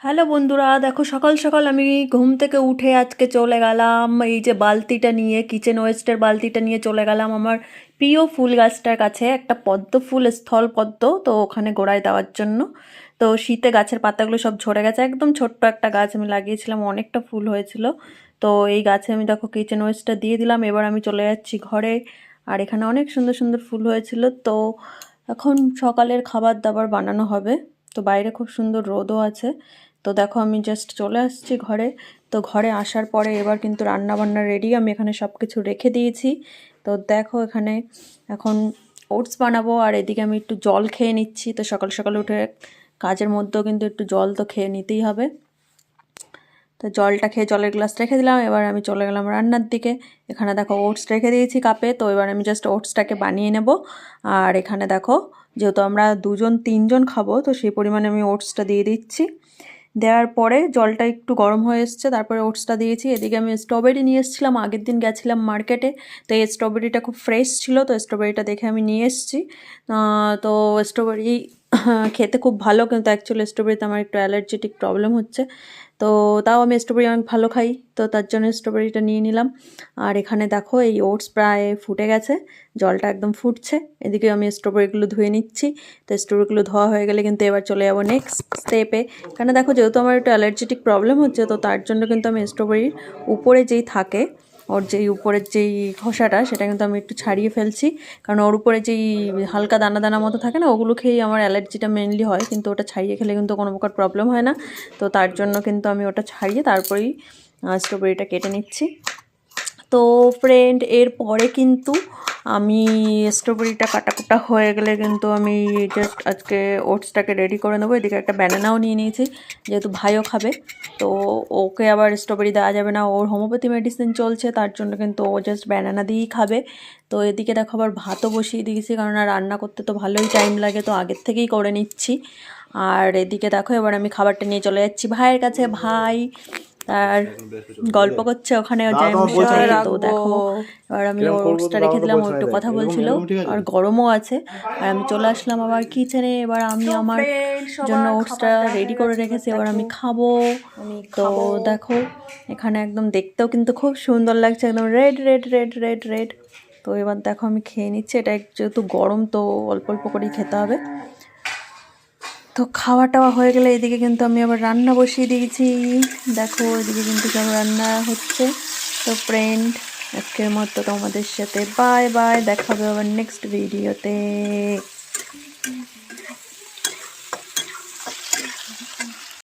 Hello বন্ধুরা, দেখো সকাল সকাল আমি ঘুম থেকে উঠে আজকে চলে গেলাম এই যে বালতিটা নিয়ে, কিচেন ওয়েস্টের বালতিটা নিয়ে চলে গেলাম আমার প্রিয় ফুল গাছটার কাছে। একটা পদ্ম ফুল, স্থল পদ্ম, তো ওখানে গোড়ায় দেওয়ার জন্য। তো শীতে গাছের পাতাগুলো সব ঝরে গেছে, একদম ছোট্ট একটা গাছ আমি লাগিয়েছিলাম, অনেকটা ফুল হয়েছিল। তো এই গাছে আমি দেখো কিচেন ওয়েস্টটা দিয়ে দিলাম। এবার আমি চলে যাচ্ছি ঘরে। আর এখানে অনেক সুন্দর সুন্দর ফুল হয়েছিল। তো এখন সকালের খাবার দাবার বানানো হবে। তো বাইরে খুব সুন্দর রোদও আছে। তো দেখো আমি জাস্ট চলে আসছি ঘরে। তো ঘরে আসার পরে এবার কিন্তু রান্না বান্না রেডি, আমি এখানে সব কিছু রেখে দিয়েছি। তো দেখো এখানে এখন ওটস বানাবো, আর এদিকে আমি একটু জল খেয়ে নিচ্ছি। তো সকাল সকাল উঠে কাজের মধ্যেও কিন্তু একটু জল তো খেয়ে নিতেই হবে। তো জলটা খেয়ে জলের গ্লাস রেখে দিলাম। এবার আমি চলে গেলাম রান্নার দিকে। এখানে দেখো ওটস রেখে দিয়েছি কাপে। তো এবার আমি জাস্ট ওটসটাকে বানিয়ে নেব। আর এখানে দেখো, যেহেতু আমরা দুজন তিনজন খাবো, তো সেই পরিমাণে আমি ওটসটা দিয়ে দিচ্ছি। দেওয়ার পরে জলটা একটু গরম হয়ে এসছে, তারপরে ওটসটা দিয়েছি। এদিকে আমি স্ট্রবেরি নিয়ে এসেছিলাম, আগের দিন গেছিলাম মার্কেটে। তো এই স্ট্রবেরিটা খুব ফ্রেশ ছিল, তো স্ট্রবেরিটা দেখে আমি নিয়ে এসেছি। তো স্ট্রবেরি খেতে খুব ভালো, কিন্তু অ্যাকচুয়ালি স্ট্রবেরিতে আমার একটু অ্যালার্জেটিক প্রবলেম হচ্ছে। তো তাও আমি স্ট্রবেরি অনেক ভালো খাই, তো তার জন্য স্ট্রবেরিটা নিয়ে নিলাম। আর এখানে দেখো এই ওটস প্রায় ফুটে গেছে, জলটা একদম ফুটছে। এদিকে আমি স্ট্রবেরিগুলো ধুয়ে নিচ্ছি। তো স্ট্রবেরিগুলো ধোয়া হয়ে গেলে কিন্তু এবার চলে যাবো নেক্সট স্টেপে। কেন দেখো, যেহেতু আমার একটু অ্যালার্জেটিক প্রবলেম হচ্ছে, তো তার জন্য কিন্তু আমি স্ট্রবেরির উপরে যেই থাকে, ওর যেই উপরের যেই খোসাটা, সেটা কিন্তু আমি একটু ছাড়িয়ে ফেলছি। কারণ ওর উপরে যেই হালকা দানা দানা মতো থাকে না, ওগুলো খেয়েই আমার অ্যালার্জিটা মেনলি হয়, কিন্তু ওটা ছাড়িয়ে খেলে কিন্তু কোনো প্রকার প্রবলেম হয় না। তো তার জন্য কিন্তু আমি ওটা ছাড়িয়ে তারপরেই স্ট্রবেরিটা কেটে নিচ্ছি। তো ফ্রেন্ড, এরপরে কিন্তু আমি স্ট্রবেরিটা কাটাকুটা হয়ে গেলে কিন্তু আমি জাস্ট আজকে ওটসটাকে রেডি করে নেবো। এদিকে একটা ব্যানানাও নিয়ে নিয়েছি, যেহেতু ভাইও খাবে। তো ওকে আবার স্ট্রবেরি দেওয়া যাবে না, ওর হোমিওপ্যাথি মেডিসিন চলছে, তার জন্য কিন্তু ও জাস্ট ব্যানানা দিয়েই খাবে। তো এদিকে দেখো আবার ভাতও বসিয়ে দিয়েছি, কারণ রান্না করতে তো ভালোই টাইম লাগে, তো আগের থেকেই করে নিচ্ছি। আর এদিকে দেখো এবার আমি খাবারটা নিয়ে চলে যাচ্ছি ভাইয়ের কাছে। ভাই আর গল্প করছে ওখানে জাইমশাই। তো দেখো এবার আমি ওটসটা রেখে দিলাম, ও একটু কথা বলছিল, আর গরমও আছে। আর আমি চলে আসলাম আবার কিচেনে। এবার আমি আমার জন্য ওটসটা রেডি করে রেখেছি, এবার আমি খাবো। তো দেখো এখানে একদম দেখতেও কিন্তু খুব সুন্দর লাগছে, একদম red red red red red. তো এবার দেখো আমি খেয়ে নিচ্ছি। এটা যেহেতু গরম, তো অল্প অল্প করেই খেতে হবে। তো খাওয়া টাওয়া হয়ে গেলে এদিকে কিন্তু আমি আবার রান্না বসিয়ে দিয়েছি। দেখো এদিকে কিন্তু সব রান্না হচ্ছে। তো ফ্রেন্ড, আজকের মতো তোমাদের সাথে বাই বাই, দেখা হবে আবার নেক্সট ভিডিওতে।